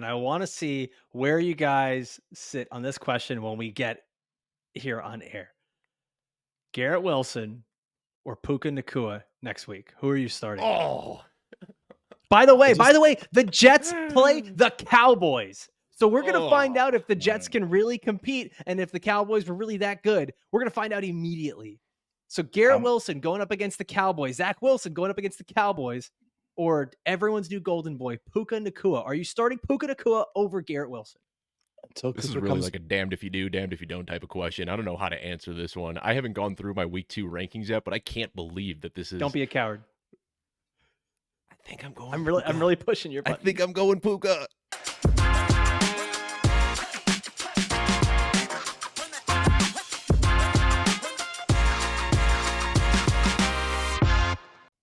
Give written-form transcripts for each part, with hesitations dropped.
And I want to see where you guys sit on this question when we get here on air. Garrett Wilson or Puka Nacua next week? Who are you starting? Oh, By the way, just the Jets play the Cowboys. So we're going to find oh, out if the Jets can really compete and if the Cowboys were really that good. We're going to find out immediately. So Garrett Wilson going up against the Cowboys, Zach Wilson going up against the Cowboys, or everyone's new golden boy, Puka Nacua. Are you starting Puka Nacua over Garrett Wilson? Until this is Cooper really comes like a damned if you do, damned if you don't type of question. I don't know how to answer this one. I haven't gone through my week 2 rankings yet, but I can't believe that this is. Don't be a coward. I think I'm going. I'm really pushing your button. I think I'm going Puka.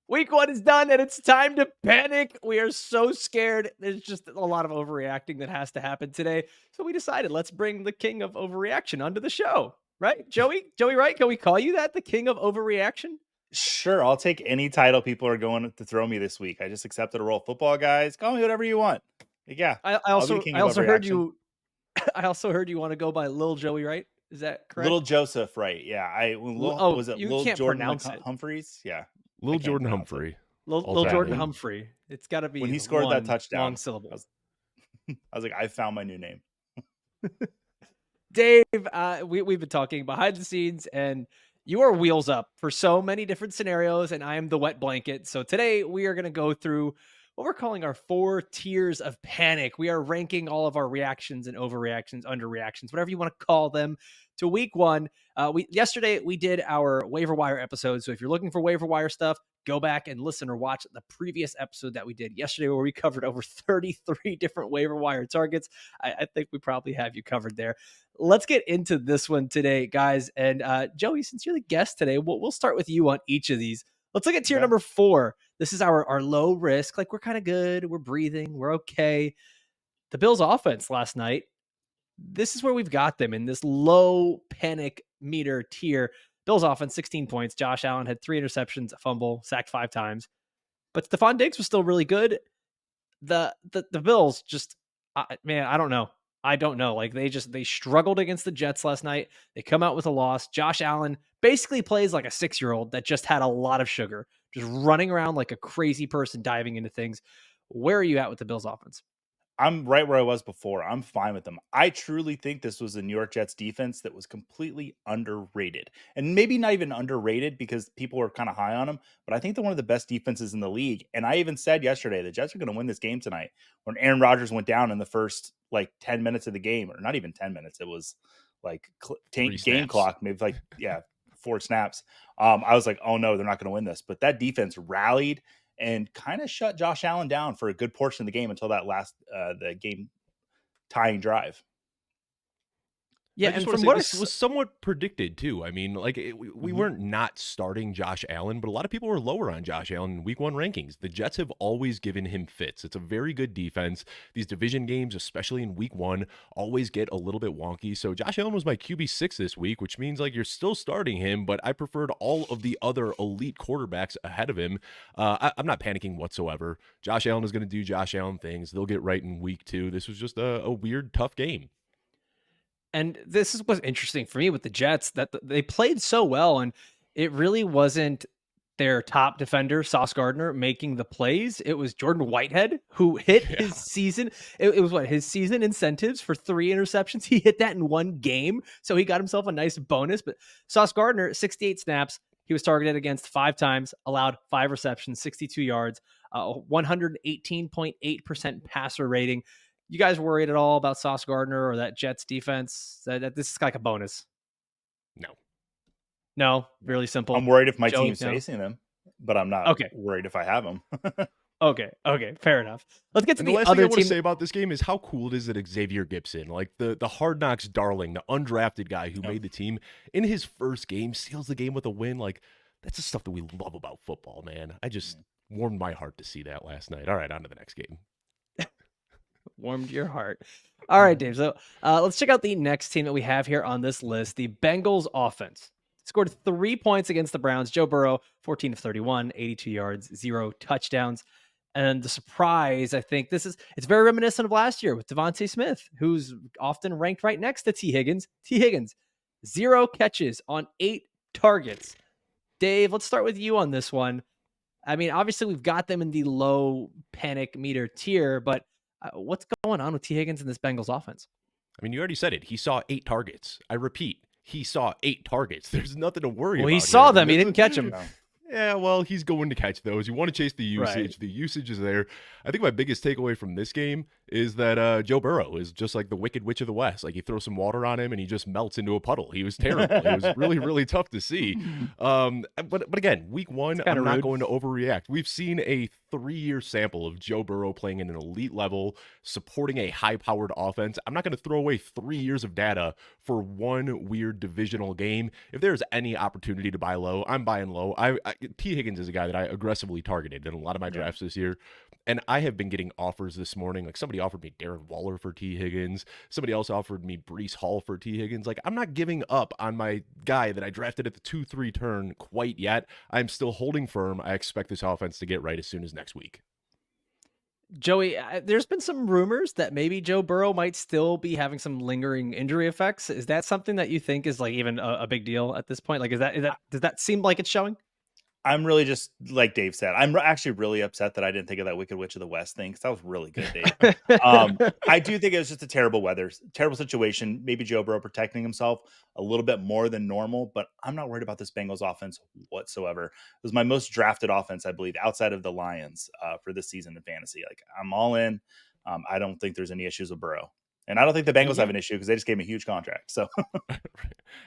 Week 1 is done and it's time to panic. We are so scared. There's just a lot of overreacting that has to happen today. So we decided let's bring the king of overreaction onto the show. Right? Joey Wright, can we call you that? The king of overreaction? Sure, I'll take any title people are going to throw me this week. I just accepted a role. Football guys, call me whatever you want. Yeah. I also heard you I also heard you want to go by Lil Joey Wright. Is that correct? Little Joseph, right? Yeah. Was it you Lil can't Jordan pronounce it. Humphreys? Yeah. Lil Jordan Humphrey. Lil Jordan Humphrey. It's got to be when he scored that touchdown. Long syllable. I was like, I found my new name. Dave, we've been talking behind the scenes, and you are wheels up for so many different scenarios, and I am the wet blanket. So today we are going to go through what we're calling our 4 tiers of panic. We are ranking all of our reactions and overreactions, underreactions, whatever you want to call them, to week 1. Yesterday we did our waiver wire episode. So if you're looking for waiver wire stuff, go back and listen or watch the previous episode that we did yesterday where we covered over 33 different waiver wire targets. I think we probably have you covered there. Let's get into this one today, guys. And Joey, since you're the guest today, we'll start with you on each of these. Let's look at tier number 4. This is our low risk. Like, we're kind of good. We're breathing. We're okay. The Bills offense last night. This is where we've got them in this low panic meter tier. Bills offense, 16 points. Josh Allen had 3 interceptions, a fumble, sacked 5 times. But Stephon Diggs was still really good. The Bills just, man, I don't know. Like, they struggled against the Jets last night. They come out with a loss. Josh Allen basically plays like a 6-year-old that just had a lot of sugar, just running around like a crazy person, diving into things. Where are you at with the Bills offense? I'm right where I was before. I'm fine with them. I truly think this was a New York Jets defense that was completely underrated. And maybe not even underrated because people were kind of high on them, but I think they're one of the best defenses in the league. And I even said yesterday, the Jets are going to win this game tonight. When Aaron Rodgers went down in the first 10 minutes of the game, or not even 10 minutes, it was like game clock, maybe 4 snaps. I was like, oh no, they're not going to win this. But that defense rallied and kind of shut Josh Allen down for a good portion of the game until that last the game tying drive. Yeah, and from what this was somewhat predicted too. I mean, we weren't not starting Josh Allen, but a lot of people were lower on Josh Allen in week 1 rankings. The Jets have always given him fits. It's a very good defense. These division games, especially in week 1, always get a little bit wonky. So Josh Allen was my QB6 this week, which means you're still starting him, but I preferred all of the other elite quarterbacks ahead of him. I'm not panicking whatsoever. Josh Allen is going to do Josh Allen things. They'll get right in week 2. This was just a weird, tough game. And this is what's interesting for me with the Jets, that they played so well, and it really wasn't their top defender, Sauce Gardner, making the plays. It was Jordan Whitehead who hit his season. It was his season incentives for 3 interceptions. He hit that in 1 game, so he got himself a nice bonus. But Sauce Gardner, 68 snaps. He was targeted against 5 times, allowed 5 receptions, 62 yards, 118.8% passer rating. You guys worried at all about Sauce Gardner or that Jets defense? That this is like a bonus? No, really simple. I'm worried if my team's facing them, but I'm not worried if I have them. Okay, fair enough. Let's get to the last other thing I want to say about this game is how cool it is that Xavier Gibson, like the Hard Knocks darling, the undrafted guy who made the team, in his first game seals the game with a win. Like, that's the stuff that we love about football, man. I just warmed my heart to see that last night. All right, on to the next game. Warmed your heart. All right, Dave. So let's check out the next team that we have here on this list. The Bengals offense scored 3 points against the Browns. Joe Burrow, 14 of 31, 82 yards, 0 touchdowns. And the surprise, I think it's very reminiscent of last year with Devontae Smith, who's often ranked right next to T. Higgins. T. Higgins, 0 catches on 8 targets. Dave, let's start with you on this one. I mean, obviously we've got them in the low panic meter tier, but what's going on with T. Higgins and this Bengals offense? I mean, you already said it. He saw 8 targets. I repeat, he saw 8 targets. There's nothing to worry about. Well, he saw them. He didn't catch them. Yeah, well, he's going to catch those. You want to chase the usage. Right. The usage is there. I think my biggest takeaway from this game is that Joe Burrow is just like the Wicked Witch of the West. Like, you throw some water on him and he just melts into a puddle. He was terrible. It was really, really tough to see. But again, week 1, I'm not going to overreact. We've seen a 3-year sample of Joe Burrow playing in an elite level, supporting a high-powered offense. I'm not going to throw away 3 years of data for one weird divisional game. If there's any opportunity to buy low, I'm buying low. T. Higgins is a guy that I aggressively targeted in a lot of my drafts this year. And I have been getting offers this morning. Like, somebody offered me Darren Waller for T. Higgins. Somebody else offered me Breece Hall for T. Higgins. Like, I'm not giving up on my guy that I drafted at the 2-3 turn quite yet. I'm still holding firm. I expect this offense to get right as soon as next week. Joey, there's been some rumors that maybe Joe Burrow might still be having some lingering injury effects. Is that something that you think is like even a big deal at this point? Like, does that seem like it's showing? I'm really just like Dave said. I'm actually really upset that I didn't think of that Wicked Witch of the West thing, because that was really good, Dave. I do think it was just a terrible situation. Maybe Joe Burrow protecting himself a little bit more than normal, but I'm not worried about this Bengals offense whatsoever. It was my most drafted offense, I believe, outside of the Lions for this season in fantasy. Like, I'm all in. I don't think there's any issues with Burrow. And I don't think the Bengals have an issue because they just gave him a huge contract. So,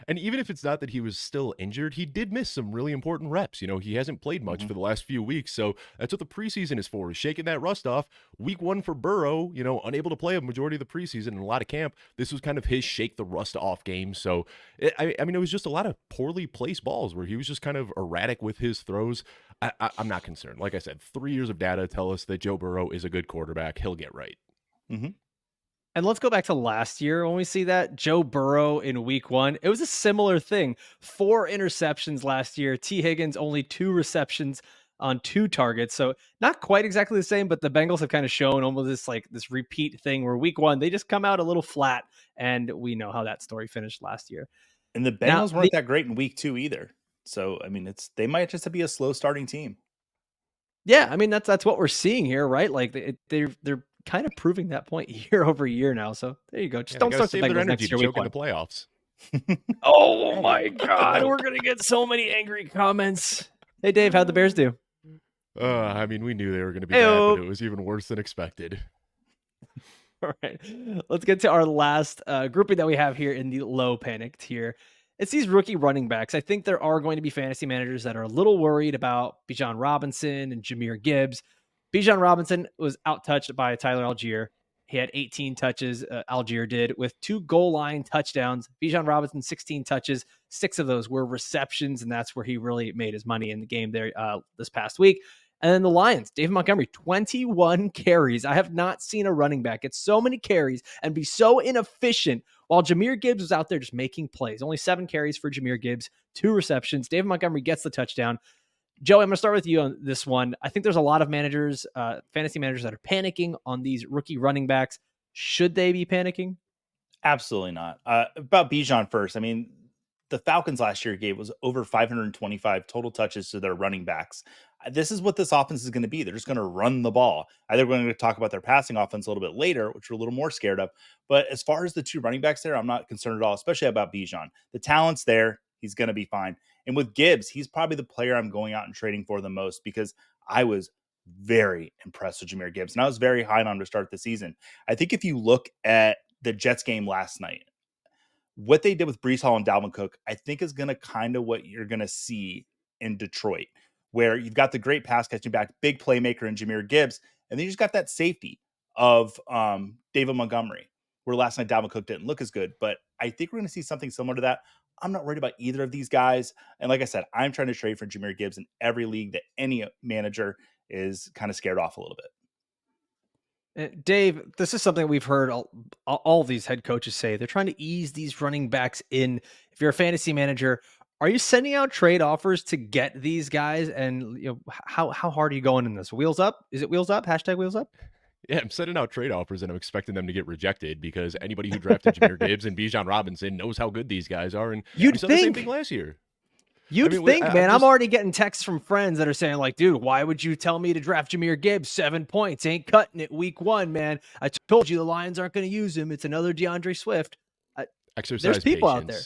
and even if it's not that he was still injured, he did miss some really important reps. You know, he hasn't played much for the last few weeks. So that's what the preseason is for, is shaking that rust off. Week 1 for Burrow, you know, unable to play a majority of the preseason and a lot of camp. This was kind of his shake the rust off game. So, I mean, it was just a lot of poorly placed balls where he was just kind of erratic with his throws. I'm not concerned. Like I said, 3 years of data tell us that Joe Burrow is a good quarterback. He'll get right. And let's go back to last year when we see that Joe Burrow in week 1. It was a similar thing. 4 interceptions last year. T. Higgins only 2 receptions on 2 targets. So not quite exactly the same, but the Bengals have kind of shown almost this repeat thing where week 1, they just come out a little flat, and we know how that story finished last year. And the Bengals weren't that great in week 2 either. So, I mean, they might just be a slow starting team. Yeah, I mean, that's what we're seeing here, right? Like, they're kind of proving that point year over year now. So there you go. Just don't start the Bengals next year. Choke in the playoffs. Oh my God, we're gonna get so many angry comments. Hey Dave, how'd the Bears do? I mean, we knew they were going to be bad, but it was even worse than expected. All right, let's get to our last grouping that we have here in the low panic tier. It's these rookie running backs. I think there are going to be fantasy managers that are a little worried about Bijan Robinson and Jahmyr Gibbs. Bijan Robinson was outtouched by Tyler Algier. He had 18 touches, Algier did, with 2 goal line touchdowns. Bijan Robinson, 16 touches. 6 of those were receptions, and that's where he really made his money in the game there this past week. And then the Lions, David Montgomery, 21 carries. I have not seen a running back get so many carries and be so inefficient while Jahmyr Gibbs was out there just making plays. Only 7 carries for Jahmyr Gibbs, 2 receptions. David Montgomery gets the touchdown. Joey, I'm going to start with you on this one. I think there's a lot of managers, fantasy managers, that are panicking on these rookie running backs. Should they be panicking? Absolutely not. About Bijan first. I mean, the Falcons last year was over 525 total touches to their running backs. This is what this offense is going to be. They're just going to run the ball. I think we're going to talk about their passing offense a little bit later, which we're a little more scared of. But as far as the 2 running backs there, I'm not concerned at all, especially about Bijan. The talent's there. He's going to be fine. And with Gibbs, he's probably the player I'm going out and trading for the most, because I was very impressed with Jahmyr Gibbs, and I was very high on him to start the season. I think if you look at the Jets game last night, what they did with Breece Hall and Dalvin Cook, I think is going to kind of what you're going to see in Detroit, where you've got the great pass catching back, big playmaker in Jahmyr Gibbs, and then you just got that safety of David Montgomery, where last night Dalvin Cook didn't look as good. But I think we're going to see something similar to that. I'm not worried about either of these guys. And like I said, I'm trying to trade for Jahmyr Gibbs in every league that any manager is kind of scared off a little bit. Dave, this is something we've heard all these head coaches say. They're trying to ease these running backs in. If you're a fantasy manager, Are you sending out trade offers to get these guys? And how hard are you going in this? Wheels up? Is it wheels up? Hashtag wheels up? Yeah, I'm sending out trade offers and I'm expecting them to get rejected because anybody who drafted Jahmyr Gibbs and Bijan Robinson knows how good these guys are. And we saw the same thing last year. You'd think, man. I'm already getting texts from friends that are saying, like, dude, why would you tell me to draft Jahmyr Gibbs? 7 points. Ain't cutting it week 1, man. I told you the Lions aren't going to use him. It's another DeAndre Swift. There's people out there.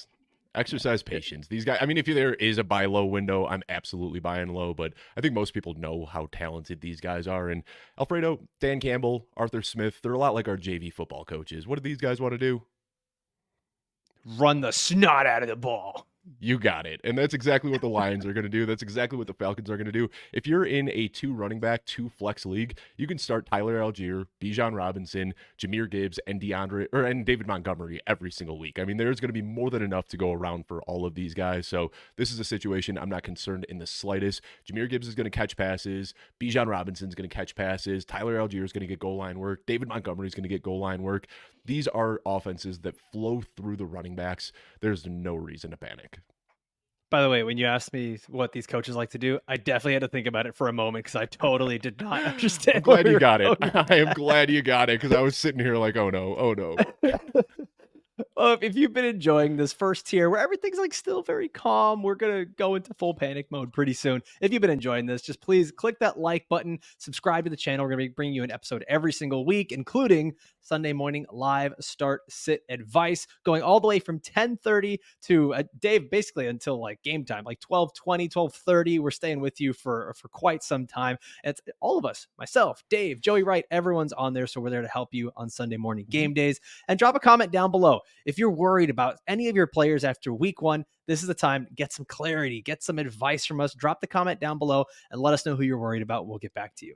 Exercise patience. These guys, I mean, if there is a buy low window, I'm absolutely buying low, but I think most people know how talented these guys are. And Alfredo, Dan Campbell, Arthur Smith, they're a lot like our JV football coaches. What do these guys want to do? Run the snot out of the ball. You got it. And that's exactly what the Lions are going to do. That's exactly what the Falcons are going to do. If you're in a 2 running back, 2 flex league, you can start Tyler Algier, Bijan Robinson, Jahmyr Gibbs, and David Montgomery every single week. I mean, there's going to be more than enough to go around for all of these guys. So this is a situation I'm not concerned in the slightest. Jahmyr Gibbs is going to catch passes. Bijan Robinson is going to catch passes. Tyler Algier is going to get goal line work. David Montgomery is going to get goal line work. These are offenses that flow through the running backs. There's no reason to panic. By the way, when you asked me what these coaches like to do, I definitely had to think about it for a moment because I totally did not understand. I'm glad you got it. I am glad you got it because I was sitting here like, oh no. Well, if you've been enjoying this first tier where everything's like still very calm, we're going to go into full panic mode pretty soon. If you've been enjoying this, just please click that like button, subscribe to the channel. We're going to be bringing you an episode every single week, including Sunday morning live start sit advice going all the way from 10:30 to Dave, basically until like game time, like 12:20, 12:30. We're staying with you for quite some time. It's all of us, myself, Dave, Joey Wright, everyone's on there. So we're there to help you on Sunday morning game days. And drop a comment down below. If you're worried about any of your players after week 1, this is the time to get some clarity, get some advice from us. Drop the comment down below and let us know who you're worried about. We'll get back to you.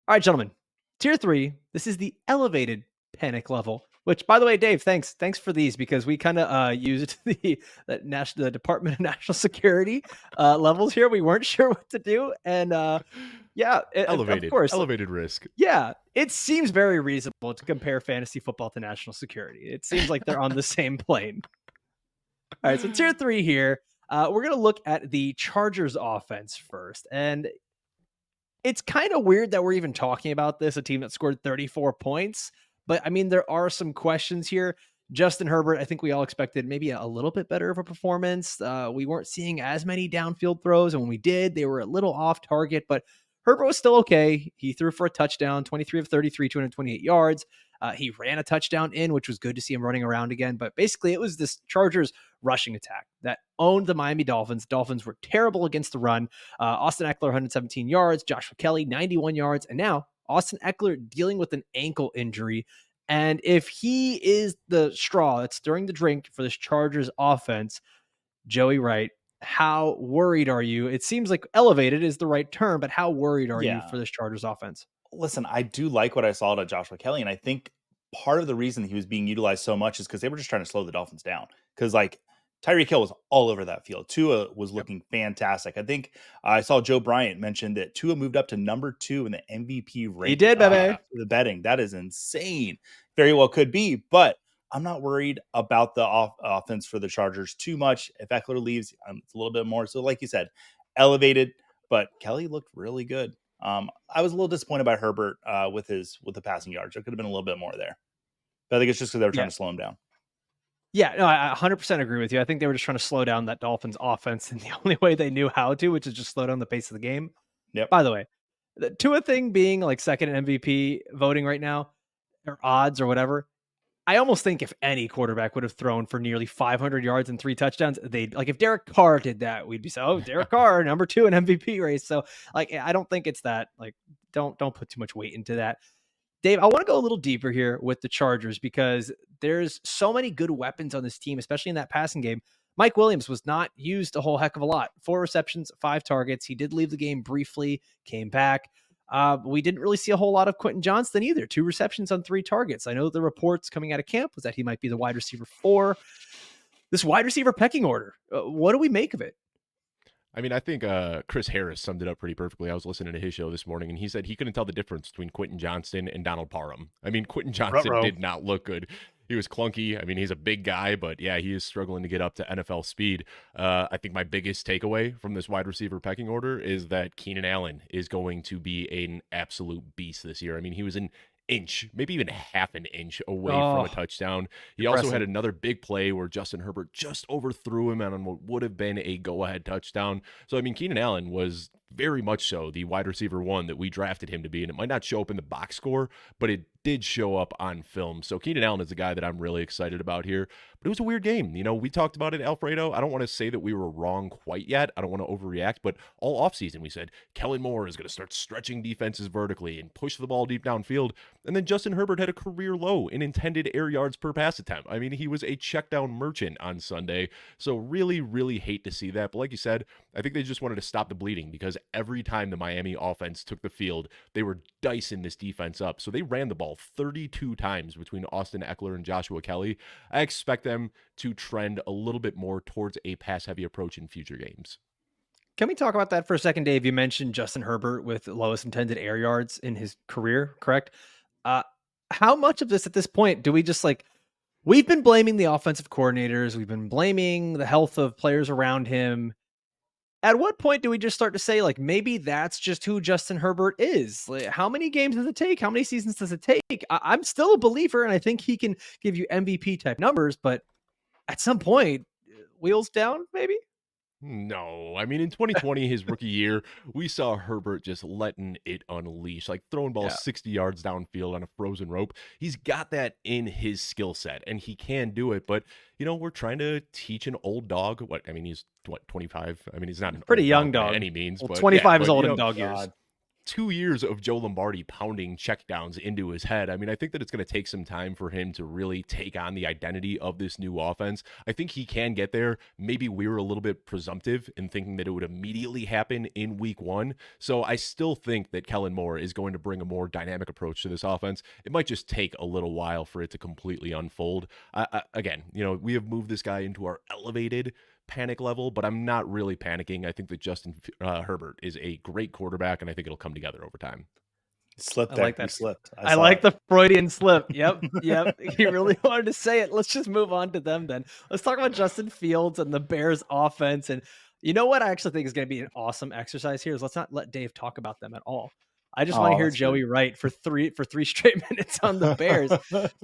All right, gentlemen, tier 3. This is the elevated panic level, which, by the way, Dave, thanks for these because we kind of used the Department of National Security levels here. We weren't sure what to do. And elevated, of course, elevated risk. Yeah, it seems very reasonable to compare fantasy football to national security. It seems like they're on the same plane. All right, so tier 3 here. We're going to look at the Chargers offense first. And it's kind of weird that we're even talking about this, a team that scored 34 points. But, I mean, there are some questions here. Justin Herbert, I think we all expected maybe a little bit better of a performance. We weren't seeing as many downfield throws. And when we did, they were a little off target. But Herbert was still okay. He threw for a touchdown, 23 of 33, 228 yards. He ran a touchdown in, which was good to see him running around again. But basically, it was this Chargers rushing attack that owned the Miami Dolphins. Dolphins were terrible against the run. Austin Eckler, 117 yards. Joshua Kelly, 91 yards. And now Austin Eckler dealing with an ankle injury. And if he is the straw that's stirring the drink for this Chargers offense, Joey Wright, how worried are you? It seems like elevated is the right term, but how worried are you for this Chargers offense? Listen, I do like what I saw to Joshua Kelly, and I think part of the reason he was being utilized so much is because they were just trying to slow the Dolphins down. Because like Tyreek Hill was all over that field. Tua was looking fantastic. I think I saw Joe Bryant mention that Tua moved up to number 2 in the MVP rate. He did, baby. The betting. That is insane. Very well could be, but I'm not worried about the offense for the Chargers too much. If Eckler leaves, it's a little bit more. So like you said, elevated, but Kelly looked really good. I was a little disappointed by Herbert with the passing yards. There could have been a little bit more there. But I think it's just because they were trying to slow him down. Yeah, no, I 100% agree with you. I think they were just trying to slow down that Dolphins offense in the only way they knew how to, which is just slow down the pace of the game. Yep. By the way, the Tua thing being like second in MVP voting right now, or odds or whatever, I almost think if any quarterback would have thrown for nearly 500 yards and 3 touchdowns, they'd like if Derek Carr did that, we'd be saying, oh, Derek Carr, number 2 in MVP race. So like, I don't think it's that. Like, don't put too much weight into that. Dave, I want to go a little deeper here with the Chargers because there's so many good weapons on this team, especially in that passing game. Mike Williams was not used a whole heck of a lot. 4 receptions, 5 targets. He did leave the game briefly, came back. We didn't really see a whole lot of Quentin Johnston either. 2 receptions on 3 targets. I know the reports coming out of camp was that he might be the wide receiver 4. This wide receiver pecking order, what do we make of it? I mean, I think Chris Harris summed it up pretty perfectly. I was listening to his show this morning, and he said he couldn't tell the difference between Quentin Johnston and Donald Parham. I mean, Quentin Johnston did not look good. he was clunky. I mean, he's a big guy, but yeah, he is struggling to get up to NFL speed. I think my biggest takeaway from this wide receiver pecking order is that Keenan Allen is going to be an absolute beast this year. I mean, he was an inch, maybe even half an inch away from a touchdown. He also had another big play where Justin Herbert just overthrew him on what would have been a go-ahead touchdown. So, I mean, Keenan Allen was very much so the wide receiver one that we drafted him to be, and it might not show up in the box score, but it did show up on film. So Keenan Allen is a guy that I'm really excited about here. But it was a weird game. You know, we talked about it, Alfredo. I don't want to say that we were wrong quite yet. I don't want to overreact, but all offseason we said Kellen Moore is going to start stretching defenses vertically and push the ball deep downfield. And then Justin Herbert had a career low in intended air yards per pass attempt. I mean, he was a check down merchant on Sunday. So really, really hate to see that. But like you said, I think they just wanted to stop the bleeding because every time the Miami offense took the field, they were dicing this defense up. So they ran the ball 32 times between Austin Eckler and Joshua Kelly. I expect them to trend a little bit more towards a pass-heavy approach in future games. Can we talk about that for a second, Dave? You mentioned Justin Herbert with the lowest intended air yards in his career, correct? How much of this at this point do we just we've been blaming the offensive coordinators, we've been blaming the health of players around him. At what point do we just start to say, maybe that's just who Justin Herbert is? How many games does it take? How many seasons does it take? I'm still a believer, and I think he can give you MVP type numbers, but at some point, wheels down, maybe? No, I mean, in 2020, his rookie year, we saw Herbert just letting it unleash, throwing balls 60 yards downfield on a frozen rope. He's got that in his skill set, and he can do it. But, we're trying to teach an old dog. He's 25? I mean, he's not an pretty old young dog dog by any means. Well, but 25 yeah, is old in dog years. 2 years of Joe Lombardi pounding checkdowns into his head. I mean, I think that it's going to take some time for him to really take on the identity of this new offense. I think he can get there. Maybe we were a little bit presumptive in thinking that it would immediately happen in week one. So I still think that Kellen Moore is going to bring a more dynamic approach to this offense. It might just take a little while for it to completely unfold. Again, we have moved this guy into our elevated panic level, but I'm not really panicking. I think that Justin Herbert is a great quarterback, and I think it'll come together over time. Slipped there. He slipped. I like the Freudian slip. Yep. He really wanted to say it. Let's just move on to them then. Let's talk about Justin Fields and the Bears offense. And you know what I actually think is going to be an awesome exercise here is let's not let Dave talk about them at all. I just want to hear Joey Wright for three straight minutes on the Bears.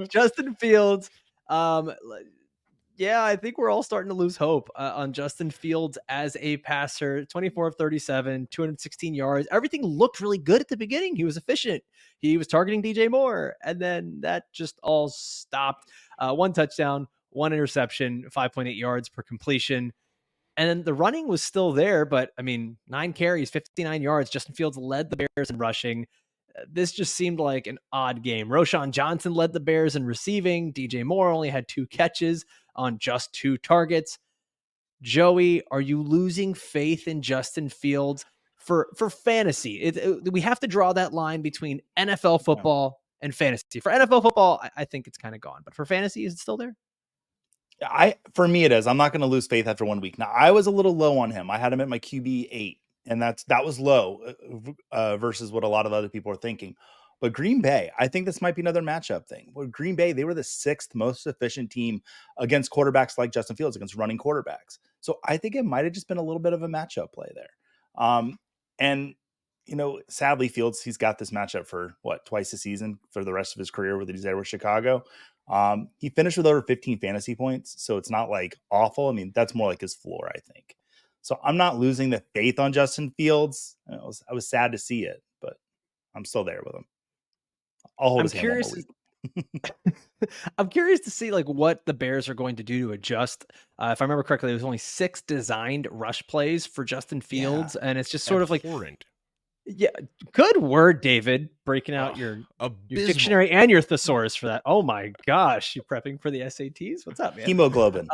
Justin Fields, I think we're all starting to lose hope on Justin Fields as a passer. 24 of 37, 216 yards. Everything looked really good at the beginning. He was efficient. He was targeting DJ Moore. And then that just all stopped. 1 touchdown, 1 interception, 5.8 yards per completion. And then the running was still there. But, 9 carries, 59 yards. Justin Fields led the Bears in rushing. This just seemed like an odd game. Roschon Johnson led the Bears in receiving. DJ Moore only had 2 catches on just 2 targets. Joey, are you losing faith in Justin Fields for fantasy? We have to draw that line between NFL football and fantasy. For NFL football, I think it's kind of gone. But for fantasy, is it still there? For me, it is. I'm not going to lose faith after 1 week. Now, I was a little low on him. I had him at my QB 8. And that was low versus what a lot of other people are thinking. But Green Bay, I think this might be another matchup thing. With Green Bay, they were the 6th most efficient team against quarterbacks like Justin Fields, against running quarterbacks. So I think it might have just been a little bit of a matchup play there. And sadly, Fields, he's got this matchup for twice a season for the rest of his career with he's there with Chicago. He finished with over 15 fantasy points, so it's not awful. That's more like his floor, I think. So I'm not losing the faith on Justin Fields. I was sad to see it, but I'm still there with him. I'll hold his hand one more week. I'm curious to see what the Bears are going to do to adjust. If I remember correctly, there was only 6 designed rush plays for Justin Fields, and it's just sort of yeah, good word, David, breaking out your dictionary and your thesaurus for that. Oh my gosh, you prepping for the SATs? What's up, man? Hemoglobin.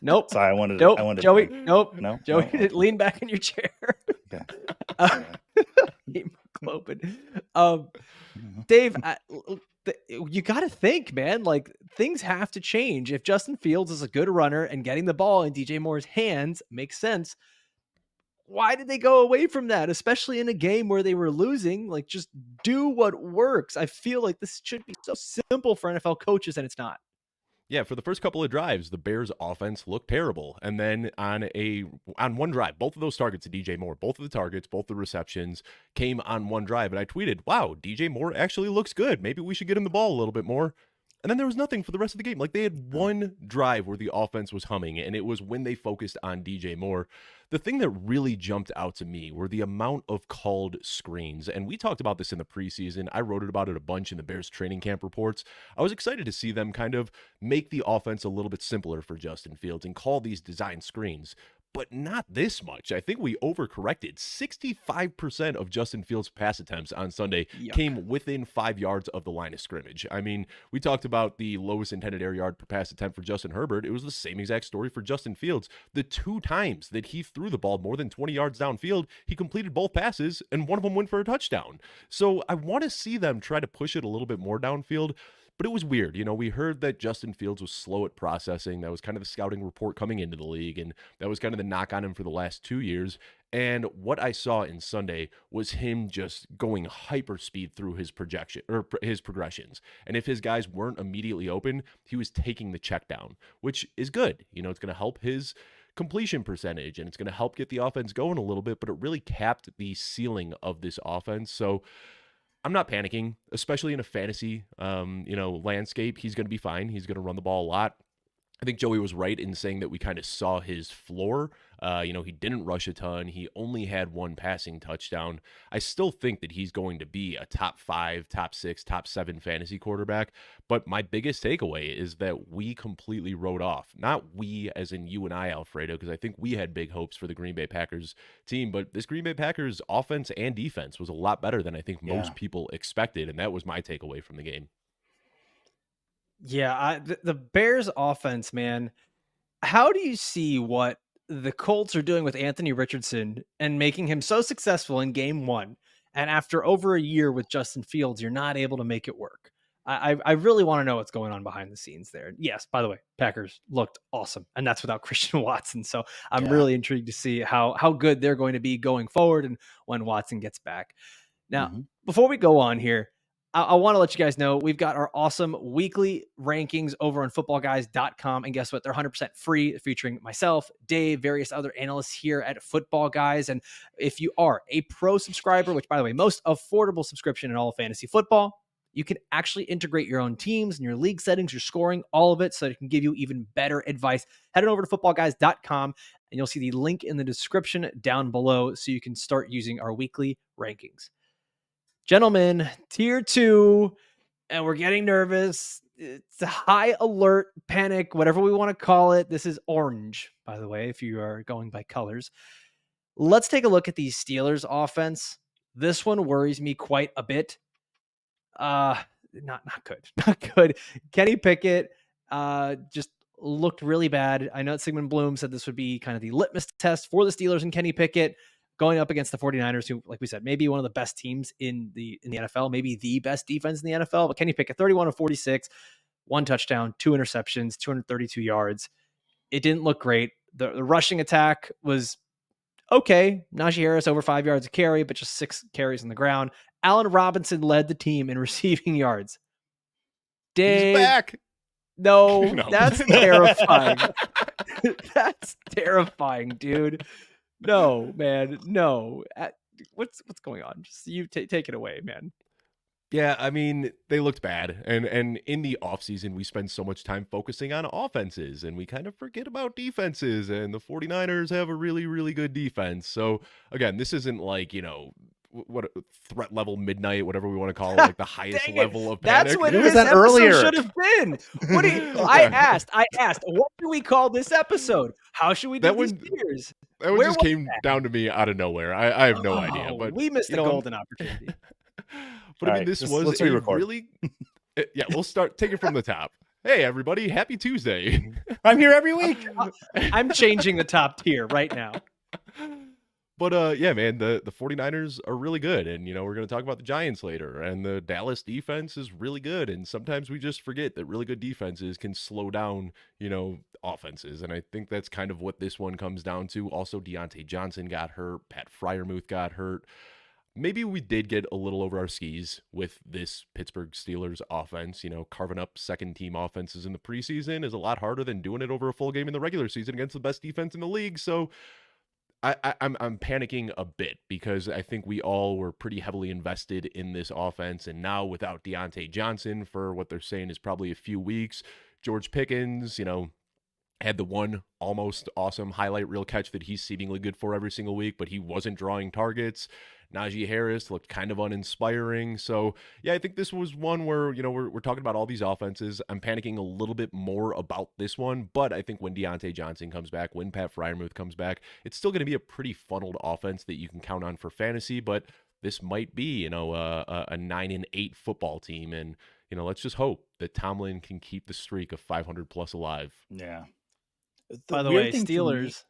Nope. Sorry, I wanted Joey. Nope. No. Joey, no. lean back in your chair. Okay. Hemoglobin. Dave, you got to think, man. Things have to change. If Justin Fields is a good runner and getting the ball in DJ Moore's hands makes sense, why did they go away from that, especially in a game where they were losing? Like, just do what works. I feel like this should be so simple for NFL coaches, and it's not. Yeah, for the first couple of drives, the Bears offense looked terrible. And then on one drive, both of those targets to DJ Moore, both of the targets, both the receptions came on one drive. And I tweeted, wow, DJ Moore actually looks good. Maybe we should get him the ball a little bit more. And then there was nothing for the rest of the game. Like, they had one drive where the offense was humming, and it was when they focused on DJ Moore. The thing that really jumped out to me were the amount of called screens. And we talked about this in the preseason. I wrote about it a bunch in the Bears training camp reports. I was excited to see them kind of make the offense a little bit simpler for Justin Fields and call these design screens. But not this much. I think we overcorrected. 65% of Justin Fields' pass attempts on Sunday came within 5 yards of the line of scrimmage. I mean, we talked about the lowest intended air yard per pass attempt for Justin Herbert. It was the same exact story for Justin Fields. The 2 times that he threw the ball more than 20 yards downfield, he completed both passes, and one of them went for a touchdown. So I want to see them try to push it a little bit more downfield. But it was weird. You know, we heard that Justin Fields was slow at processing. That was kind of the scouting report coming into the league, and that was kind of the knock on him for the last 2 years. And what I saw in Sunday was him just going hyper speed through his progressions. And if his guys weren't immediately open, he was taking the check down, which is good. You know, it's going to help his completion percentage, and it's going to help get the offense going a little bit, but it really capped the ceiling of this offense. So I'm not panicking, especially in a fantasy, landscape. He's going to be fine. He's going to run the ball a lot. I think Joey was right in saying that we kind of saw his floor. He didn't rush a ton. He only had 1 passing touchdown. I still think that he's going to be a top 5, top 6, top 7 fantasy quarterback. But my biggest takeaway is that we completely wrote off. Not we as in you and I, Alfredo, because I think we had big hopes for the Green Bay Packers team. But this Green Bay Packers offense and defense was a lot better than I think most people expected. And that was my takeaway from the game. Yeah, the Bears offense, man. How do you see what the Colts are doing with Anthony Richardson and making him so successful in game 1? And after over a year with Justin Fields, you're not able to make it work. I really want to know what's going on behind the scenes there. Yes, by the way, Packers looked awesome, and that's without Christian Watson. So I'm really intrigued to see how good they're going to be going forward and when Watson gets back. Now, before we go on here, I want to let you guys know we've got our awesome weekly rankings over on footballguys.com. And guess what? They're 100% free, featuring myself, Dave, various other analysts here at Football Guys. And if you are a pro subscriber, which, by the way, most affordable subscription in all of fantasy football, you can actually integrate your own teams and your league settings, your scoring, all of it, so that it can give you even better advice. Head on over to footballguys.com, and you'll see the link in the description down below so you can start using our weekly rankings. Gentlemen, tier 2, and we're getting nervous. It's a high alert, panic, whatever we want to call it. This is orange, by the way, if you are going by colors. Let's take a look at the Steelers offense. This one worries me quite a bit. Not good. Not good. Kenny Pickett just looked really bad. I know Sigmund Bloom said this would be kind of the litmus test for the Steelers and Kenny Pickett going up against the 49ers, who, like we said, maybe one of the best teams in the NFL, maybe the best defense in the NFL. But Kenny Pickett, 31 of 46, 1 touchdown, 2 interceptions, 232 yards. It didn't look great. The rushing attack was okay. Najee Harris over 5 yards a carry, but just 6 carries on the ground. Allen Robinson led the team in receiving yards. Dave, he's back. No, that's terrifying. That's terrifying, dude. No, man, no. What's going on? Just you take it away, man. Yeah, I mean, they looked bad. And in the offseason, we spend so much time focusing on offenses, and we kind of forget about defenses. And the 49ers have a really, really good defense. So, again, this isn't like, what threat level midnight, whatever we want to call it, like the highest level of panic. That's what this episode should have been. I asked, what do we call this episode? How should we do these tiers? That one just came down to me out of nowhere. I have no idea. But we missed a golden opportunity. But I mean, this was a really... Yeah, we'll take it from the top. Hey, everybody. Happy Tuesday. I'm here every week. I'm changing the top tier right now. But yeah, man, the 49ers are really good. And, we're going to talk about the Giants later. And the Dallas defense is really good. And sometimes we just forget that really good defenses can slow down, offenses. And I think that's kind of what this one comes down to. Also, Deontay Johnson got hurt. Pat Freiermuth got hurt. Maybe we did get a little over our skis with this Pittsburgh Steelers offense. Carving up second-team offenses in the preseason is a lot harder than doing it over a full game in the regular season against the best defense in the league. So I'm panicking a bit because I think we all were pretty heavily invested in this offense. And now without Deontay Johnson for what they're saying is probably a few weeks, George Pickens, had the one almost awesome highlight reel catch that he's seemingly good for every single week, but he wasn't drawing targets. Najee Harris looked kind of uninspiring. So, yeah, I think this was one where, we're talking about all these offenses. I'm panicking a little bit more about this one, but I think when Deontay Johnson comes back, when Pat Freiermuth comes back, it's still going to be a pretty funneled offense that you can count on for fantasy, but this might be, a 9-8 football team. And, let's just hope that Tomlin can keep the streak of 500+ alive. Yeah. By the way, Steelers.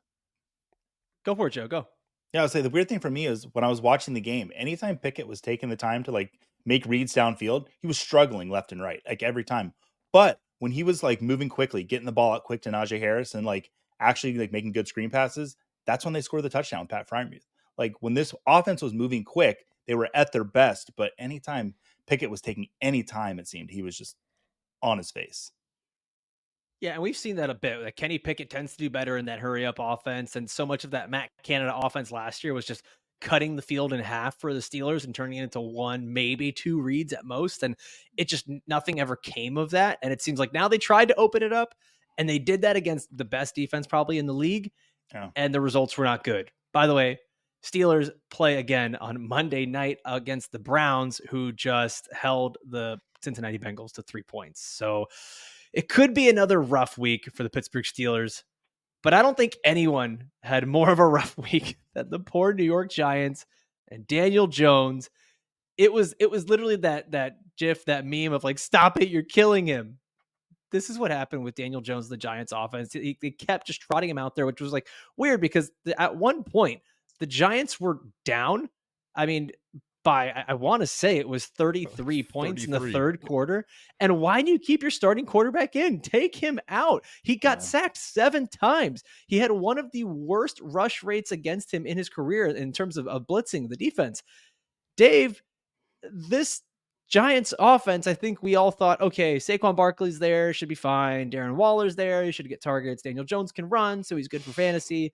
Go for it, Joe. Go. Yeah, I would say the weird thing for me is when I was watching the game, anytime Pickett was taking the time to make reads downfield, he was struggling left and right, every time. But when he was moving quickly, getting the ball out quick to Najee Harris and actually making good screen passes, that's when they scored the touchdown with Pat Freiermuth. When this offense was moving quick, they were at their best. But anytime Pickett was taking any time, it seemed he was just on his face. Yeah, and we've seen that a bit. Kenny Pickett tends to do better in that hurry-up offense, and so much of that Matt Canada offense last year was just cutting the field in half for the Steelers and turning it into one, maybe two reads at most, and it just nothing ever came of that. And it seems like now they tried to open it up, and they did that against the best defense probably in the league, and the results were not good. By the way, Steelers play again on Monday night against the Browns, who just held the Cincinnati Bengals to 3 points. So it could be another rough week for the Pittsburgh Steelers, but I don't think anyone had more of a rough week than the poor New York Giants and Daniel Jones. It was literally that GIF, that meme of stop it, you're killing him. This is what happened with Daniel Jones, the Giants offense. They kept just trotting him out there, which was weird because at one point the Giants were down. I mean, I want to say it was 33 points in the third quarter. And why do you keep your starting quarterback in? Take him out. He got sacked 7 times. He had one of the worst rush rates against him in his career in terms of blitzing the defense. Dave, this Giants offense, I think we all thought, okay, Saquon Barkley's there, should be fine. Darren Waller's there, he should get targets. Daniel Jones can run, so he's good for fantasy.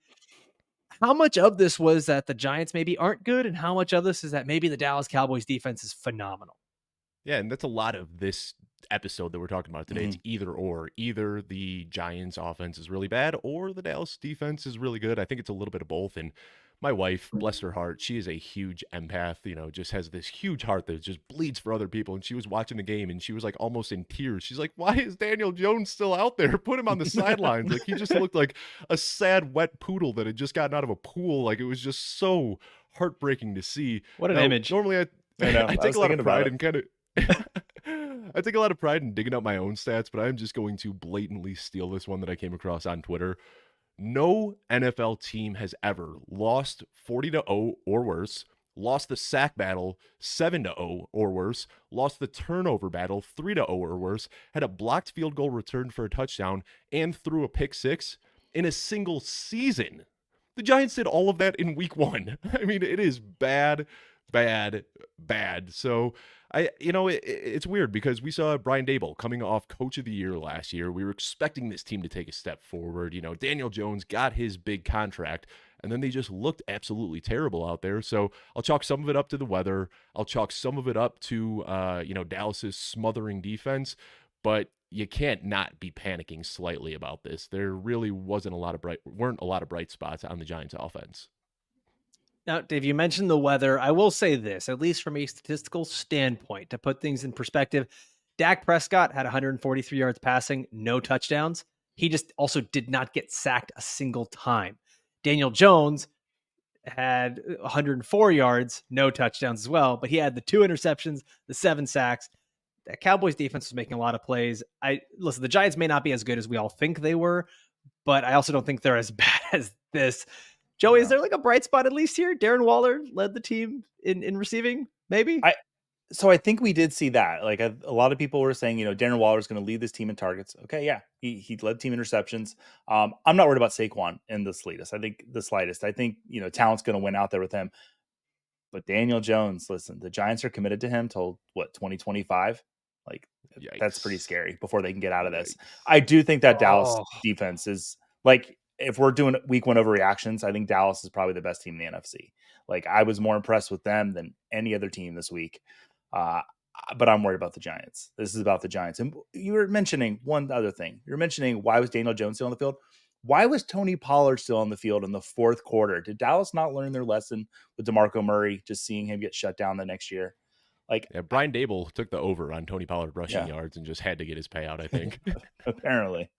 How much of this was that the Giants maybe aren't good, and how much of this is that maybe the Dallas Cowboys defense is phenomenal? Yeah, and that's a lot of this episode that we're talking about today. It's either or. Either the Giants offense is really bad or the Dallas defense is really good. I think it's a little bit of both. And my wife, bless her heart, she is a huge empath, just has this huge heart that just bleeds for other people. And she was watching the game and she was almost in tears. She's like, why is Daniel Jones still out there? Put him on the sidelines. He just looked like a sad, wet poodle that had just gotten out of a pool. It was just so heartbreaking to see. What an image. Normally I take a lot of pride in I take a lot of pride in digging up my own stats, but I'm just going to blatantly steal this one that I came across on Twitter. No NFL team has ever lost 40-0 or worse, lost the sack battle 7-0 or worse, lost the turnover battle 3-0 or worse, had a blocked field goal returned for a touchdown, and threw a pick six in a single season. The Giants did all of that in week 1. I mean, it is bad. So it's weird because we saw Brian Daboll coming off Coach of the Year last year. We were expecting this team to take a step forward. Daniel Jones got his big contract, and then they just looked absolutely terrible out there. So I'll chalk some of it up to the weather. I'll chalk some of it up to Dallas's smothering defense. But you can't not be panicking slightly about this. There really weren't a lot of bright spots on the Giants offense. Now, Dave, you mentioned the weather. I will say this, at least from a statistical standpoint, to put things in perspective, Dak Prescott had 143 yards passing, no touchdowns. He just also did not get sacked a single time. Daniel Jones had 104 yards, no touchdowns as well, but he had the 2 interceptions, the 7 sacks. That Cowboys defense was making a lot of plays. Listen, the Giants may not be as good as we all think they were, but I also don't think they're as bad as this. Joey, is there like a bright spot at least here? Darren Waller led the team in receiving, maybe? So I think we did see that. Like a lot of people were saying, Darren Waller is going to lead this team in targets. Okay, yeah, he led team interceptions. I'm not worried about Saquon in the slightest. I think talent's going to win out there with him. But Daniel Jones, listen, the Giants are committed to him till 2025. Like Yikes. That's pretty scary before they can get out of this. I do think that Dallas defense is like, if we're doing week 1 overreactions, I think Dallas is probably the best team in the NFC. Like I was more impressed with them than any other team this week. But I'm worried about the Giants. This is about the Giants. And you were mentioning one other thing. You're mentioning, why was Daniel Jones still on the field? Why was Tony Pollard still on the field in the fourth quarter? Did Dallas not learn their lesson with DeMarco Murray, just seeing him get shut down the next year? Brian Dable took the over on Tony Pollard rushing yards and just had to get his payout, I think. Apparently.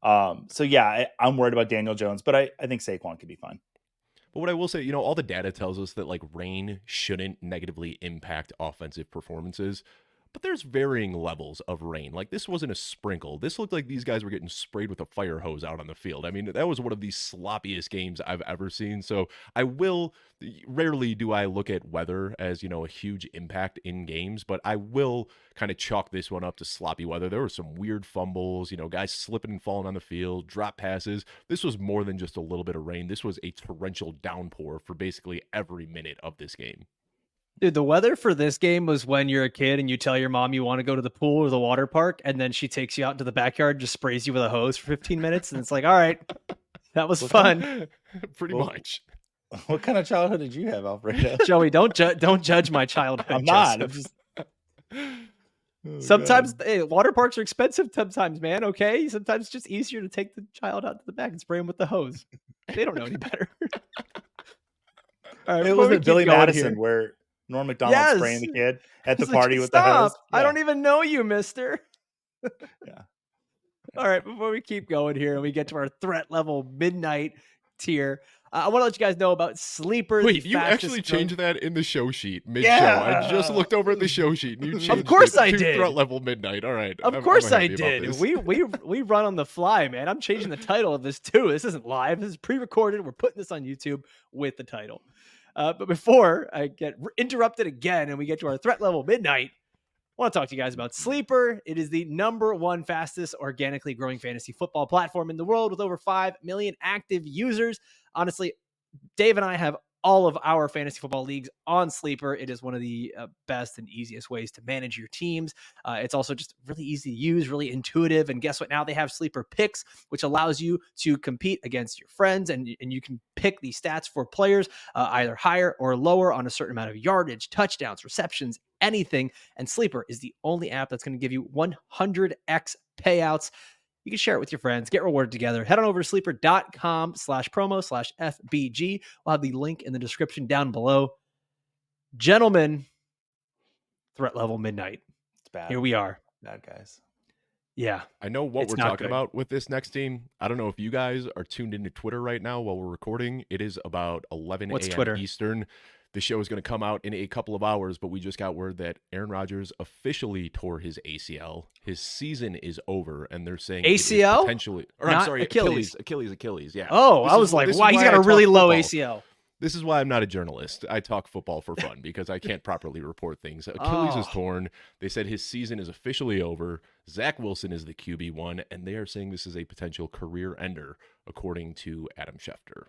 I'm worried about Daniel Jones, but I think Saquon could be fine. But what I will say, all the data tells us that like rain shouldn't negatively impact offensive performances, but there's varying levels of rain. Like this wasn't a sprinkle. This looked like these guys were getting sprayed with a fire hose out on the field. I mean, that was one of the sloppiest games I've ever seen. So rarely do I look at weather as, a huge impact in games, but I will kind of chalk this one up to sloppy weather. There were some weird fumbles, guys slipping and falling on the field, drop passes. This was more than just a little bit of rain. This was a torrential downpour for basically every minute of this game. Dude, the weather for this game was when you're a kid and you tell your mom you want to go to the pool or the water park, and then she takes you out into the backyard, just sprays you with a hose for 15 minutes, and it's like, all right, that was fun. Pretty much. What kind of childhood did you have, Alfredo? Joey, don't judge my childhood. I'm not. I'm just... Sometimes water parks are expensive sometimes, man. Okay. Sometimes it's just easier to take the child out to the back and spray him with the hose. They don't know any better. All right, it wasn't Billy Madison where Norm Macdonald spraying the kid at the party with the hose. Yeah. I don't even know you, mister. Yeah. All right. Before we keep going here and we get to our threat level midnight tier, I want to let you guys know about Sleeper. Wait, you actually changed that in the show sheet mid-show. I just looked over at the show sheet and you changed of course it I to did. Threat level midnight. All right. Of course I did. We run on the fly, man. I'm changing the title of this too. This isn't live. This is pre-recorded. We're putting this on YouTube with the title. But before I get interrupted again and we get to our threat level midnight, I want to talk to you guys about Sleeper. It is the #1 fastest organically growing fantasy football platform in the world with over 5 million active users. Honestly, Dave and I have all of our fantasy football leagues on Sleeper. It is one of the best and easiest ways to manage your teams. It's also just really easy to use, really intuitive. And guess what? Now they have Sleeper Picks, which allows you to compete against your friends. And you can pick the stats for players either higher or lower on a certain amount of yardage, touchdowns, receptions, anything. And Sleeper is the only app that's going to give you 100x payouts. You can share it with your friends, get rewarded together. Head on over to sleeper.com/promo/FBG. We'll have the link in the description down below. Gentlemen, threat level midnight. It's bad. Here we are. Bad guys. Yeah. I know what we're talking about with this next team. I don't know if you guys are tuned into Twitter right now while we're recording. It is about 11 a.m. Eastern. The show is going to come out in a couple of hours, but we just got word that Aaron Rodgers officially tore his ACL. His season is over, and they're saying ACL? Potentially, or I'm sorry, Achilles. Yeah. Oh, I was like, wow, he's got a really low ACL. This is why I'm not a journalist. I talk football for fun because I can't properly report things. Achilles is torn. They said his season is officially over. Zach Wilson is the QB1, and they are saying this is a potential career ender, according to Adam Schefter.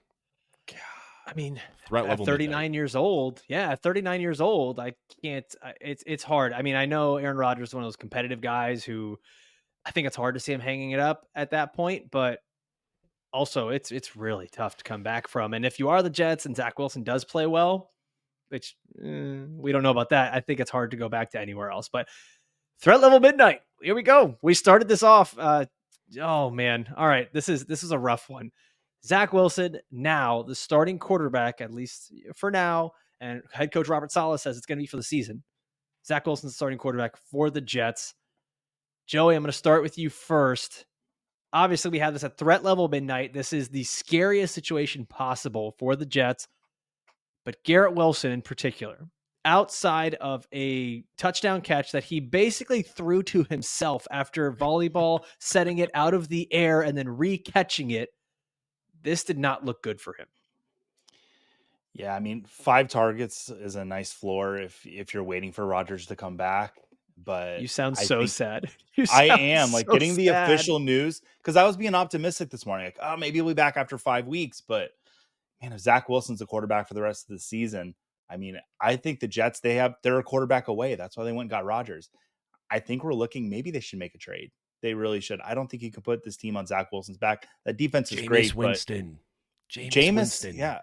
I mean, at 39 years old. Yeah, at 39 years old, I can't. It's hard. I mean, I know Aaron Rodgers is one of those competitive guys who I think it's hard to see him hanging it up at that point, but also it's really tough to come back from. And if you are the Jets and Zach Wilson does play well, which we don't know about that, I think it's hard to go back to anywhere else. But threat level midnight. Here we go. We started this off. Oh man. All right. This is a rough one. Zach Wilson, now the starting quarterback, at least for now, and head coach Robert Saleh says it's going to be for the season. Zach Wilson's the starting quarterback for the Jets. Joey, I'm going to start with you first. Obviously, we have this at threat level midnight. This is the scariest situation possible for the Jets, but Garrett Wilson in particular, outside of a touchdown catch that he basically threw to himself after volleyball, setting it out of the air and then re-catching it, this did not look good for him. Yeah, I mean, 5 targets is a nice floor if you're waiting for Rodgers to come back, but You sound I so think sad. You I sound am, like, so getting the sad. official news because I was being optimistic this morning, like, "Oh, maybe he'll be back after 5 weeks," but, man, if Zach Wilson's the quarterback for the rest of the season, I mean, I think the Jets, they're a quarterback away, that's why they went and got Rodgers. I think we're looking maybe they should make a trade. They really should. I don't think you can put this team on Zach Wilson's back. That defense is Jameis great, but Winston. Jameis Jameis, Winston. yeah,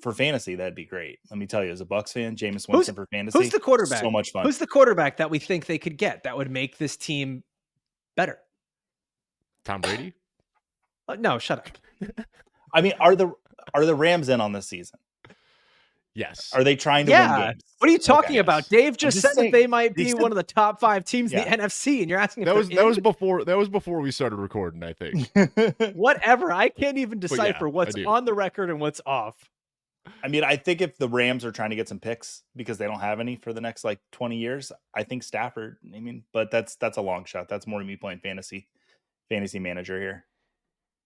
for fantasy, that'd be great. Let me tell you, as a Bucks fan, Jameis Who's Winston for who's fantasy, the quarterback? so much fun. Who's the quarterback that we think they could get that would make this team better? Tom Brady? No, shut up. I mean, are the Rams in on this season? Yes. Are they trying to win games? What are you talking Okay. about? Dave just said saying, that they might be said, one of the top 5 teams Yeah. in the NFC, and you're asking if that was before we started recording, I think. Whatever. I can't even decipher yeah, what's on the record and what's off. I mean, I think if the Rams are trying to get some picks because they don't have any for the next like 20 years, I think Stafford. I mean, but that's a long shot. That's more me playing fantasy manager here.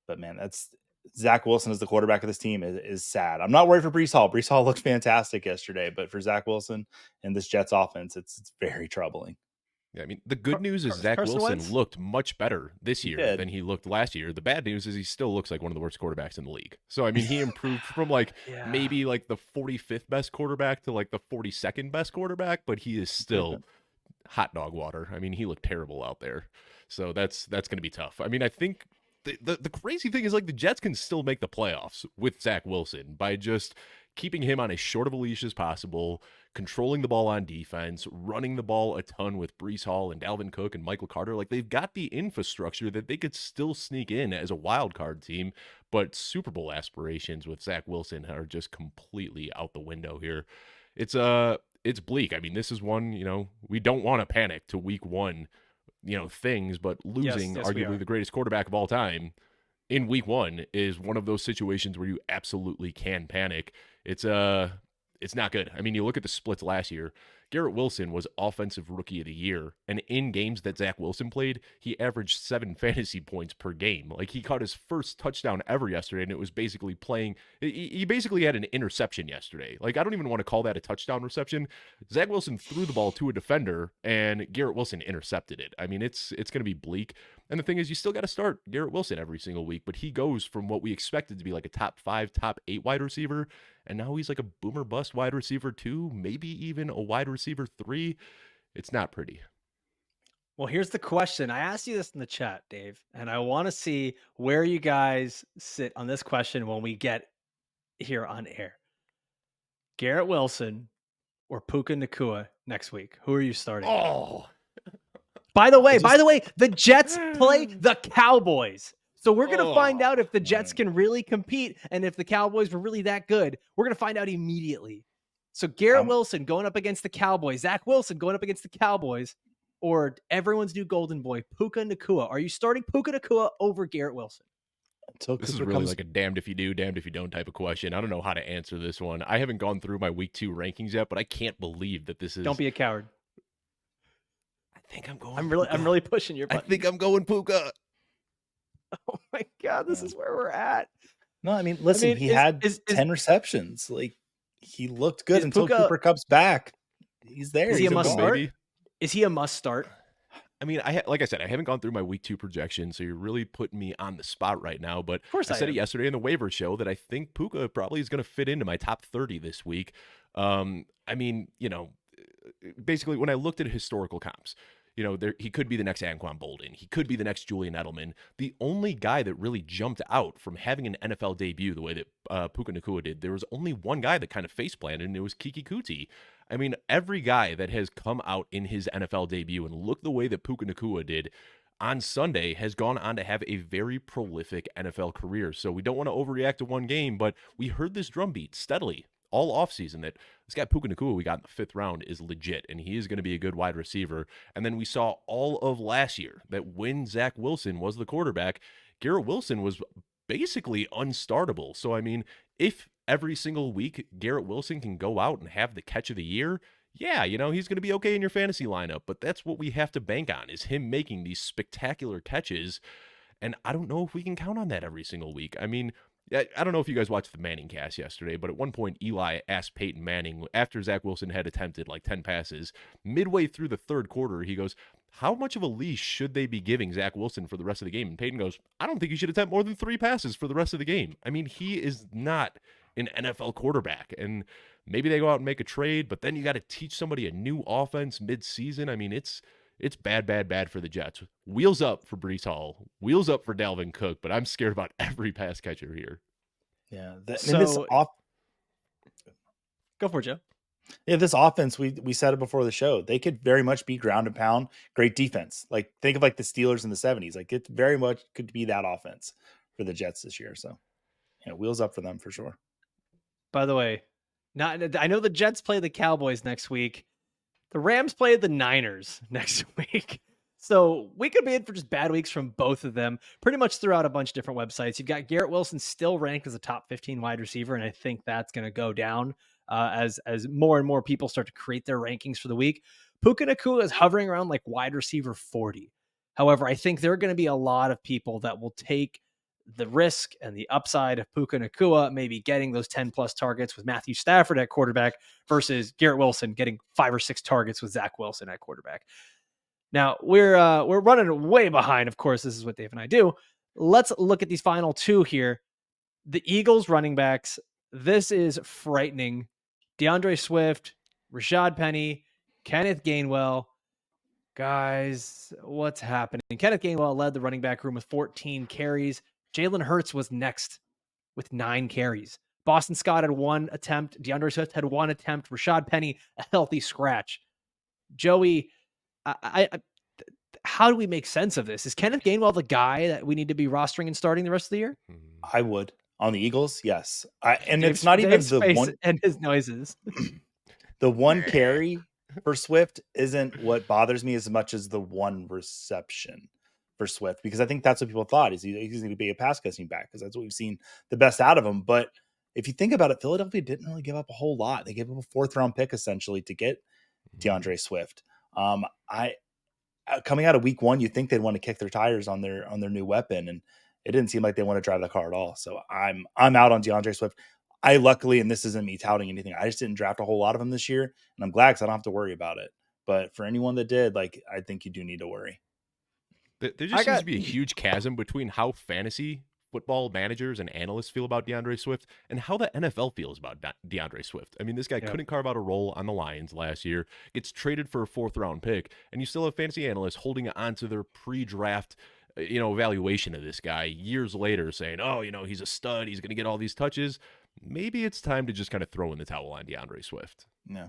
But man, that's Zach Wilson as the quarterback of this team is sad. I'm not worried for Breece Hall. Breece Hall looked fantastic yesterday, but for Zach Wilson and this Jets offense, it's very troubling. Yeah, I mean, the good news is Zach Wilson Wentz looked much better this year than he looked last year. The bad news is he still looks like one of the worst quarterbacks in the league. So, I mean, he improved from maybe like the 45th best quarterback to like the 42nd best quarterback, but he is still hot dog water. I mean, he looked terrible out there. So that's going to be tough. I mean, I think the crazy thing is like the Jets can still make the playoffs with Zach Wilson by just keeping him on as short of a leash as possible, controlling the ball on defense, running the ball a ton with Breece Hall and Dalvin Cook and Michael Carter. Like, they've got the infrastructure that they could still sneak in as a wild card team, but Super Bowl aspirations with Zach Wilson are just completely out the window here. It's bleak. I mean, this is one, we don't want to panic to week 1, things, but losing arguably the greatest quarterback of all time in week 1 is one of those situations where you absolutely can panic. It's not good. I mean, you look at the splits last year. Garrett Wilson was Offensive Rookie of the Year, and in games that Zach Wilson played, he averaged 7 fantasy points per game. Like, he caught his first touchdown ever yesterday, and it was basically he basically had an interception yesterday. Like, I don't even want to call that a touchdown reception. Zach Wilson threw the ball to a defender, and Garrett Wilson intercepted it. I mean, it's going to be bleak. And the thing is, you still got to start Garrett Wilson every single week, but he goes from what we expected to be like a top 5, top 8 wide receiver, and now he's like a boomer bust wide receiver 2, maybe even a wide receiver 3. It's not pretty. Well, here's the question. I asked you this in the chat, Dave, and I want to see where you guys sit on this question when we get here on air. Garrett Wilson or Puka Nacua next week? Who are you starting? Oh, By the way, the Jets play the Cowboys. So we're going to find out if the Jets can really compete and if the Cowboys were really that good. We're going to find out immediately. So Garrett Wilson going up against the Cowboys, Zach Wilson going up against the Cowboys, or everyone's new golden boy, Puka Nacua. Are you starting Puka Nacua over Garrett Wilson? This is really like a damned if you do, damned if you don't type of question. I don't know how to answer this one. I haven't gone through my week 2 rankings yet, but I can't believe that this is. Don't be a coward. I think I'm going. I'm really pushing your button. I think I'm going Puka. Oh my God, this is where we're at. No, I mean, listen, he had 10 receptions. Like, he looked good until Cooper Kupp's back. He's there. Is he a must start? Maybe. Is he a must start? I mean, like I said, I haven't gone through my week 2 projection, so you're really putting me on the spot right now. But of course I said it yesterday in the waiver show that I think Puka probably is going to fit into my top 30 this week. I mean, basically when I looked at historical comps, he could be the next Anquan Bolden. He could be the next Julian Edelman. The only guy that really jumped out from having an NFL debut the way that Puka Nacua did, there was only one guy that kind of face-planted, and it was Kiki Kuti. I mean, every guy that has come out in his NFL debut and looked the way that Puka Nacua did on Sunday has gone on to have a very prolific NFL career. So we don't want to overreact to one game, but we heard this drumbeat steadily all offseason that this guy Puka Nacua we got in the 5th round is legit, and he is going to be a good wide receiver. And then we saw all of last year that when Zach Wilson was the quarterback, Garrett Wilson was basically unstartable. So, I mean, if every single week Garrett Wilson can go out and have the catch of the year, yeah, he's going to be okay in your fantasy lineup. But that's what we have to bank on, is him making these spectacular catches. And I don't know if we can count on that every single week. I mean, Yeah, I don't know if you guys watched the Manning cast yesterday, but at one point Eli asked Peyton Manning, after Zach Wilson had attempted like 10 passes, midway through the third quarter, he goes, how much of a leash should they be giving Zach Wilson for the rest of the game? And Peyton goes, I don't think he should attempt more than 3 passes for the rest of the game. I mean, he is not an NFL quarterback. And maybe they go out and make a trade, but then you got to teach somebody a new offense mid-season. I mean, it's bad for the Jets. Wheels up for Breece Hall. Wheels up for Dalvin Cook, but I'm scared about every pass catcher here. Yeah. Go for it, Joe. Yeah, this offense, we said it before the show. They could very much be ground and pound, great defense. Like, think of like the Steelers in the 70s. Like, it very much could be that offense for the Jets this year. So, yeah, wheels up for them for sure. By the way, I know the Jets play the Cowboys next week. The Rams play the Niners next week. So we could be in for just bad weeks from both of them pretty much throughout a bunch of different websites. You've got Garrett Wilson still ranked as a top 15 wide receiver, and I think that's going to go down as more and more people start to create their rankings for the week. Puka Nacua is hovering around like wide receiver 40. However, I think there are going to be a lot of people that will take the risk and the upside of Puka Nacua maybe getting those 10 plus targets with Matthew Stafford at quarterback versus Garrett Wilson getting 5 or 6 targets with Zach Wilson at quarterback. Now we're running way behind. Of course, this is what Dave and I do. Let's look at these final 2 here. The Eagles running backs. This is frightening. DeAndre Swift, Rashad Penny, Kenneth Gainwell. Guys, what's happening? Kenneth Gainwell led the running back room with 14 carries. Jalen Hurts was next with 9 carries. Boston Scott had 1 attempt. DeAndre Swift had 1 attempt. Rashad Penny, a healthy scratch. Joey, how do we make sense of this? Is Kenneth Gainwell the guy that we need to be rostering and starting the rest of the year? I would. On the Eagles, yes. It's not even the one and his noises. The 1 carry for Swift isn't what bothers me as much as the 1 reception for Swift, because I think that's what people thought he's going to be a pass catching back, because that's what we've seen the best out of him. But if you think about it, Philadelphia didn't really give up a whole lot. They gave up a 4th round pick essentially to get DeAndre Swift. Coming out of week 1, you think they'd want to kick their tires on their new weapon, and it didn't seem like they want to drive the car at all. So I'm out on DeAndre Swift. I luckily, and this isn't me touting anything, I just didn't draft a whole lot of them this year, and I'm glad because I don't have to worry about it. But for anyone that did, like, I think you do need to worry. There just seems to be a huge chasm between how fantasy football managers and analysts feel about DeAndre Swift and how the NFL feels about DeAndre Swift. I mean, this guy couldn't carve out a role on the Lions last year, gets traded for a 4th round pick, and you still have fantasy analysts holding on to their pre-draft evaluation of this guy years later saying, oh, he's a stud, he's going to get all these touches. Maybe it's time to just kind of throw in the towel on DeAndre Swift. Yeah.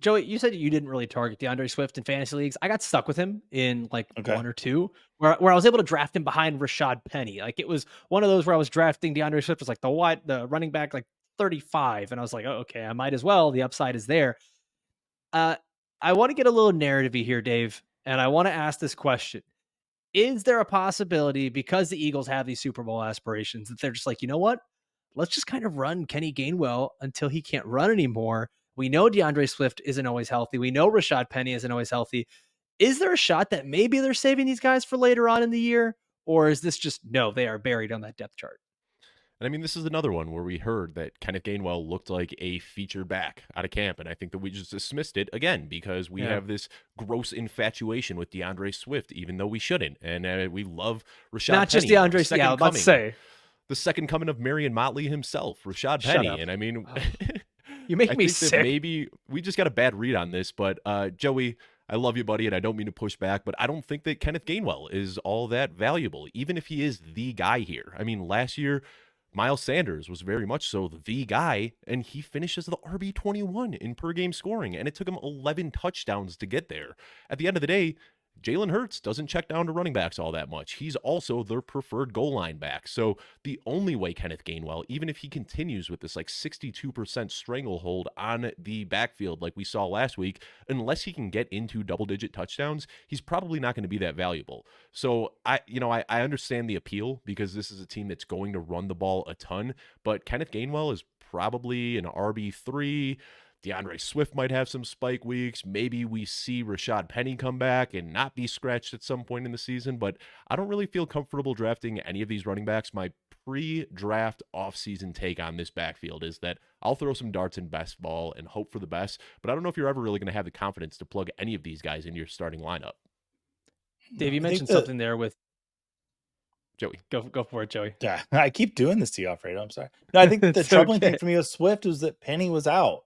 Joey, you said you didn't really target DeAndre Swift in fantasy leagues. I got stuck with him in like 1 or 2 where I was able to draft him behind Rashad Penny. Like, it was one of those where I was drafting DeAndre Swift was like the running back, like 35. And I was like, oh, okay, I might as well. The upside is there. I want to get a little narrative-y here, Dave. And I want to ask this question. Is there a possibility, because the Eagles have these Super Bowl aspirations, that they're just like, you know what? Let's just kind of run Kenny Gainwell until he can't run anymore. We know DeAndre Swift isn't always healthy. We know Rashad Penny isn't always healthy. Is there a shot that maybe they're saving these guys for later on in the year? Or is this just, no, they are buried on that depth chart? And I mean, this is another one where we heard that Kenneth Gainwell looked like a featured back out of camp. And I think that we just dismissed it again because we have this gross infatuation with DeAndre Swift, even though we shouldn't. And we love Rashad Penny. Not just DeAndre, yeah, let's say. The second coming of Marion Motley himself, Rashad Penny. And I mean... You make me sick. Maybe we just got a bad read on this, but Joey, I love you, buddy, and I don't mean to push back, but I don't think that Kenneth Gainwell is all that valuable, even if he is the guy here. I mean, last year, Miles Sanders was very much so the guy, and he finished as the RB21 in per game scoring, and it took him 11 touchdowns to get there. At the end of the day, Jalen Hurts doesn't check down to running backs all that much. He's also their preferred goal line back. So the only way Kenneth Gainwell, even if he continues with this like 62% stranglehold on the backfield like we saw last week, unless he can get into double-digit touchdowns, he's probably not going to be that valuable. So I understand the appeal because this is a team that's going to run the ball a ton, but Kenneth Gainwell is probably an RB3, DeAndre Swift might have some spike weeks. Maybe we see Rashad Penny come back and not be scratched at some point in the season, but I don't really feel comfortable drafting any of these running backs. My pre-draft offseason take on this backfield is that I'll throw some darts in best ball and hope for the best, but I don't know if you're ever really going to have the confidence to plug any of these guys into your starting lineup. Dave, you mentioned something there with Joey. Go for it, Joey. Yeah, I keep doing this to you, Alfredo. I'm sorry. No, I think the troubling thing for me with Swift was that Penny was out.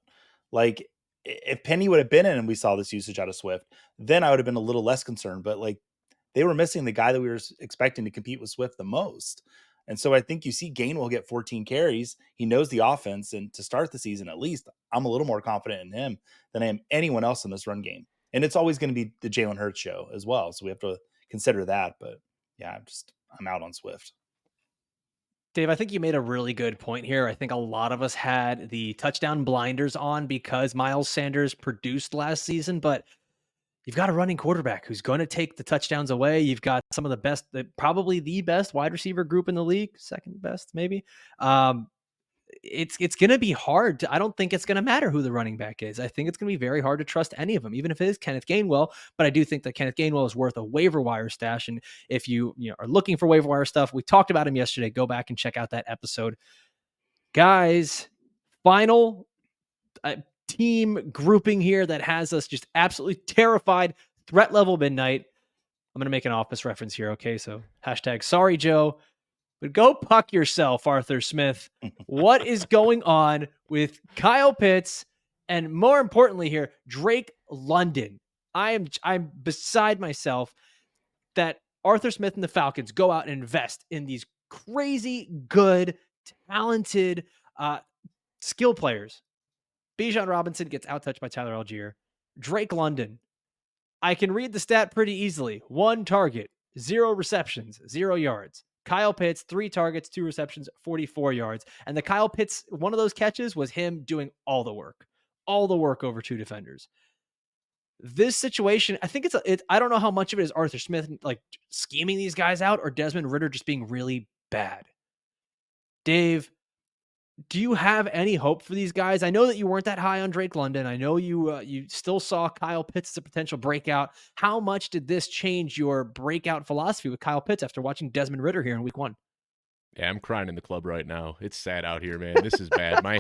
Like, if Penny would have been in and we saw this usage out of Swift, then I would have been a little less concerned. But like, they were missing the guy that we were expecting to compete with Swift the most. And so I think you see Gainwell get 14 carries. He knows the offense. And to start the season, at least, I'm a little more confident in him than I am anyone else in this run game. And it's always going to be the Jalen Hurts show as well. So we have to consider that. But yeah, I'm out on Swift. Dave, I think you made a really good point here. I think a lot of us had the touchdown blinders on because Miles Sanders produced last season, but you've got a running quarterback who's going to take the touchdowns away. You've got some of the best, probably the best wide receiver group in the league, second best maybe. It's going to be hard. I don't think it's going to matter who the running back is. I think it's going to be very hard to trust any of them, even if it is Kenneth Gainwell. But I do think that Kenneth Gainwell is worth a waiver wire stash. And if you are looking for waiver wire stuff, we talked about him yesterday. Go back and check out that episode. Guys, final team grouping here that has us just absolutely terrified. Threat level midnight. I'm going to make an office reference here. Okay. So hashtag sorry, Joe. But go puck yourself, Arthur Smith. What is going on with Kyle Pitts and, more importantly here, Drake London? I'm beside myself that Arthur Smith and the Falcons go out and invest in these crazy good, talented skill players. Bijan Robinson gets outtouched by Tyler Algier. Drake London, I can read the stat pretty easily. 1 target, 0 receptions, 0 yards. Kyle Pitts, 3 targets, 2 receptions, 44 yards. And the Kyle Pitts, one of those catches was him doing all the work over 2 defenders. This situation, I think I don't know how much of it is Arthur Smith like scheming these guys out or Desmond Ridder just being really bad. Dave, do you have any hope for these guys? I know that you weren't that high on Drake London. I know you still saw Kyle Pitts as a potential breakout. How much did this change your breakout philosophy with Kyle Pitts after watching Desmond Ridder here in week 1? Yeah, I'm crying in the club right now. It's sad out here, man. This is bad. My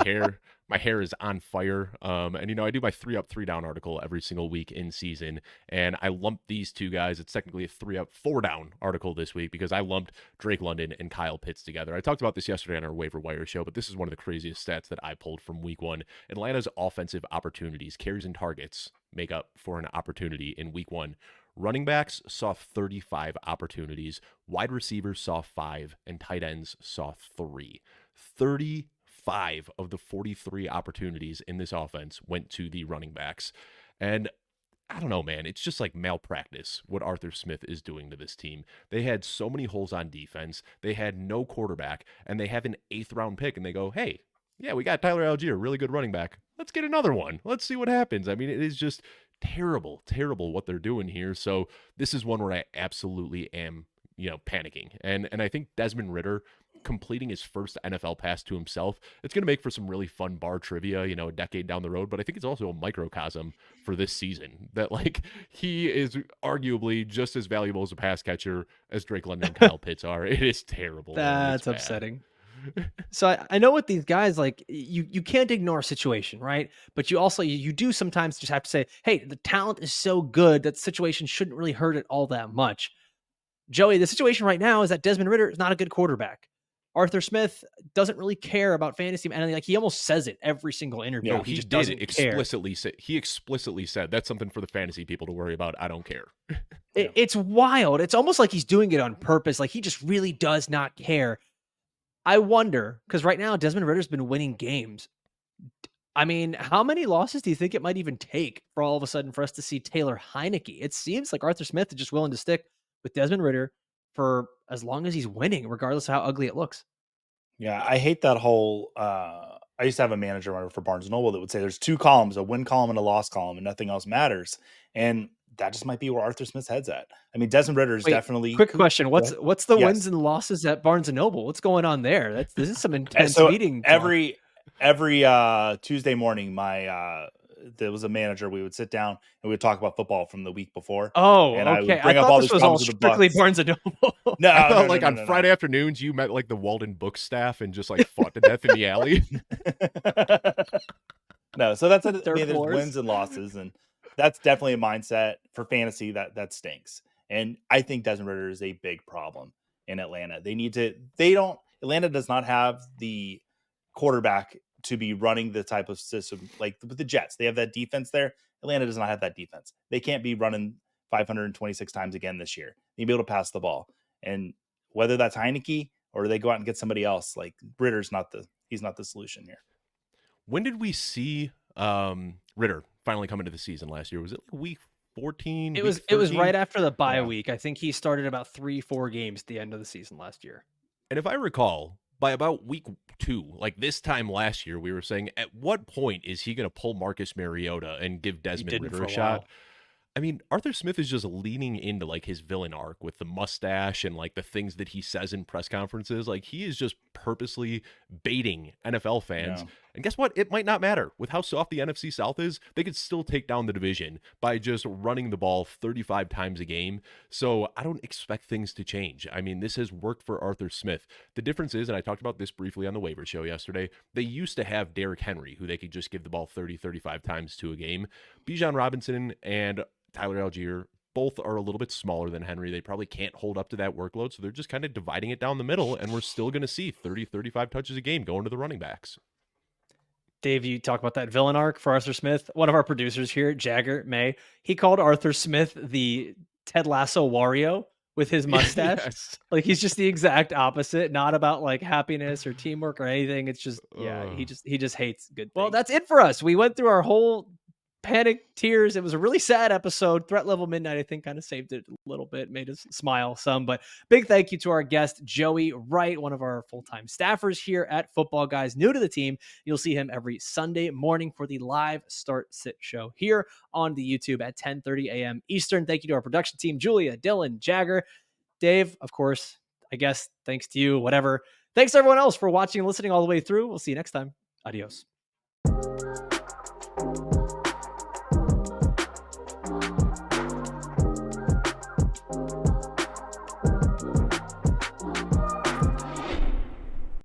hair is on fire. And I do my 3-up, 3-down article every single week in season, and I lumped these 2 guys. It's technically a 3-up, 4-down article this week because I lumped Drake London and Kyle Pitts together. I talked about this yesterday on our waiver wire show, but this is one of the craziest stats that I pulled from week 1. Atlanta's offensive opportunities, carries and targets make up for an opportunity in week 1. Running backs saw 35 opportunities, wide receivers saw 5, and tight ends saw 3. 35 of the 43 opportunities in this offense went to the running backs. And I don't know, man, it's just like malpractice what Arthur Smith is doing to this team. They had so many holes on defense, they had no quarterback, and they have an 8th round pick, and they go, hey, yeah, we got Tyler Algier, really good running back. Let's get another one. Let's see what happens. I mean, it is just terrible what they're doing here. So this is one where I absolutely am, panicking. And I think Desmond Ridder completing his first NFL pass to himself, it's going to make for some really fun bar trivia, a decade down the road. But I think it's also a microcosm for this season that he is arguably just as valuable as a pass catcher as Drake London and Kyle Pitts are. It is terrible. That's upsetting. So I know with these guys, you can't ignore a situation, right? But you also, you do sometimes just have to say, hey, the talent is so good that the situation shouldn't really hurt it all that much. Joey, the situation right now is that Desmond Ridder is not a good quarterback. Arthur Smith doesn't really care about fantasy, and he almost says it every single interview. No, he just did explicitly say, he explicitly said that's something for the fantasy people to worry about. I don't care. It's wild. It's almost like he's doing it on purpose. He just really does not care. I wonder, because right now Desmond Ridder's been winning games. I mean, how many losses do you think it might even take for all of a sudden for us to see Taylor Heineke? It seems like Arthur Smith is just willing to stick with Desmond Ridder for as long as he's winning, regardless of how ugly it looks. Yeah, I hate that whole I used to have a manager runner for Barnes & Noble that would say there's 2 columns, a win column and a loss column, and nothing else matters. And that just might be where Arthur Smith's head's at. I mean, Desmond Ridder is definitely... Quick question. What's the wins and losses at Barnes & Noble? What's going on there? This is some intense meeting. Every every Tuesday morning, there was a manager. We would sit down and we would talk about football from the week before. Oh, and okay. I would bring up thought all this these was all problems with the strictly Bucks. Barnes and Noble. No, I thought no, on Friday afternoons you met like the Walden book staff and just like fought to death in the alley. No, so that's Dirt there's floors. wins and losses, and that's definitely a mindset for fantasy that stinks. And I think Desmond Ridder is a big problem in Atlanta. Atlanta does not have the quarterback to be running the type of system like with the Jets. They have that defense there. Atlanta does not have that defense. They can't be running 526 times again this year. They need to be able to pass the ball. And whether that's Heineke or they go out and get somebody else, like Ritter's he's not the solution here. When did we see Ridder finally come into the season last year? Was it like week 14? It was right after the bye week. I think he started about 3-4 games at the end of the season last year. And if I recall, by about week 2, like this time last year, we were saying, at what point is he going to pull Marcus Mariota and give Desmond Ridder a shot? I mean, Arthur Smith is just leaning into like his villain arc with the mustache and like the things that he says in press conferences. Like he is just purposely baiting NFL fans. Yeah. And guess what? It might not matter. With how soft the NFC South is, they could still take down the division by just running the ball 35 times a game. So I don't expect things to change. I mean, this has worked for Arthur Smith. The difference is, and I talked about this briefly on the waiver show yesterday, they used to have Derrick Henry, who they could just give the ball 30, 35 times to a game. Bijan Robinson and Tyler Algier both are a little bit smaller than Henry. They probably can't hold up to that workload, so they're just kind of dividing it down the middle, and we're still going to see 30, 35 touches a game going to the running backs. Dave, you talk about that villain arc for Arthur Smith. One of our producers here, Jagger May, he called Arthur Smith the Ted Lasso Wario with his mustache. Yes. Like he's just the exact opposite, not about like happiness or teamwork or anything. It's just, he just hates good things. Well, that's it for us. We went through our whole panic tears. It was a really sad episode. Threat Level Midnight, I think, kind of saved it a little bit, made us smile some. But big thank you to our guest, Joey Wright, one of our full-time staffers here at Football Guys, new to the team. You'll see him every Sunday morning for the live Start Sit show here on the YouTube at 10:30 a.m. Eastern. Thank you to our production team, Julia, Dylan, Jagger, Dave, of course, I guess, thanks to you, whatever. Thanks to everyone else for watching and listening all the way through. We'll see you next time. Adios.